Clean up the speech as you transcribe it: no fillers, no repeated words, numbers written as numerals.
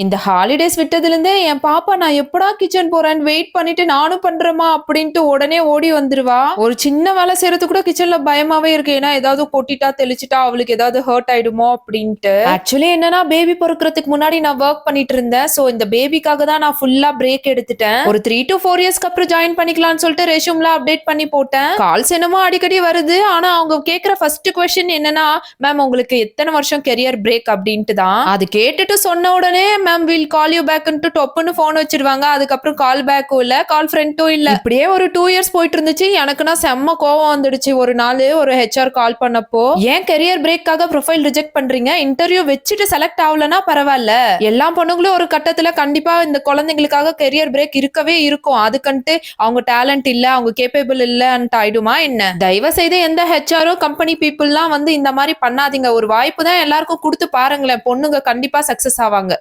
இந்த ஹாலிடேஸ் விட்டதுலேருந்தே என் பாப்பா நான் எப்படா கிச்சன் போறேன்னு வெயிட் பண்ணிட்டு நானும் பண்றேமா அப்படின்ட்டு உடனே ஓடி வந்துருவா. ஒரு சின்ன வேலை செய்யறது கூட கிச்சன்ல பயமாவே இருக்கு. ஏன்னா ஏதாவது கொட்டிட்டா தெளிச்சிட்டா அவளுக்கு ஏதாவது ஹர்ட் ஆயிடுமோ அப்படின்ட்டு. ஆக்சுவலி என்னன்னா பேபி பொறுக்கிறதுக்கு முன்னாடி நான் ஒர்க் பண்ணிட்டு இருந்தேன். சோ இந்த பேபிக்காக தான் நான் ஃபுல்லா பிரேக் எடுத்துட்டேன். ஒரு 3 to 4 இயர்ஸ்க்கு அப்புறம் ஜாயின் பண்ணிக்கலாம்னு சொல்லிட்டு ரெஷ்யூம்ல அப்டேட் பண்ணி போட்டேன். கால்ஸ் என்னமோ அடிக்கடி வருது. ஆனா அவங்க கேக்குற ஃபர்ஸ்ட் கொஸ்டின் என்னன்னா, மேம் உங்களுக்கு எத்தனை வருஷம் கெரியர் பிரேக் அப்படின்ட்டு தான். அது கேட்டுட்டு சொன்ன உடனே மேம் வில் கால் யூ பேக்ன்ட்டு டொப்புன்னு போன் வச்சிருவாங்க. அதுக்கப்புறம் கால் பேக்கும் இல்ல, கால் ஃப்ரெண்டும் இல்ல. இப்படியே ஒரு 2 இயர்ஸ் போயிட்டு இருந்துச்சு. எனக்குன்னா செம்ம கோவம் வந்துடுச்சு. ஒரு நாள் ஒரு ஹெச்ஆர் கால் பண்ணப்போ, ஏன் கெரியர் பிரேக்காக ப்ரொஃபைல் ரிஜெக்ட் பண்றீங்க? இன்டர்வியூ வச்சுட்டு செலக்ட் ஆகலனா பரவாயில்ல. எல்லா பொண்ணுங்களும் ஒரு கட்டத்துல கண்டிப்பா இந்த குழந்தைங்களுக்காக கெரியர் பிரேக் இருக்கவே இருக்கும். அதுக்குன்ட்டு அவங்க டேலண்ட் இல்ல, அவங்க கேப்பபிள் இல்லன்ட்டு ஆயிடுமா என்ன? தயவு செய்து எந்த ஹெச்ஆரோ கம்பெனி பீப்புள்லாம் வந்து இந்த மாதிரி பண்ணாதீங்க. ஒரு வாய்ப்பு தான் எல்லாருக்கும் கொடுத்து பாருங்களேன். பொண்ணுங்க கண்டிப்பா சக்சஸ் ஆவாங்க.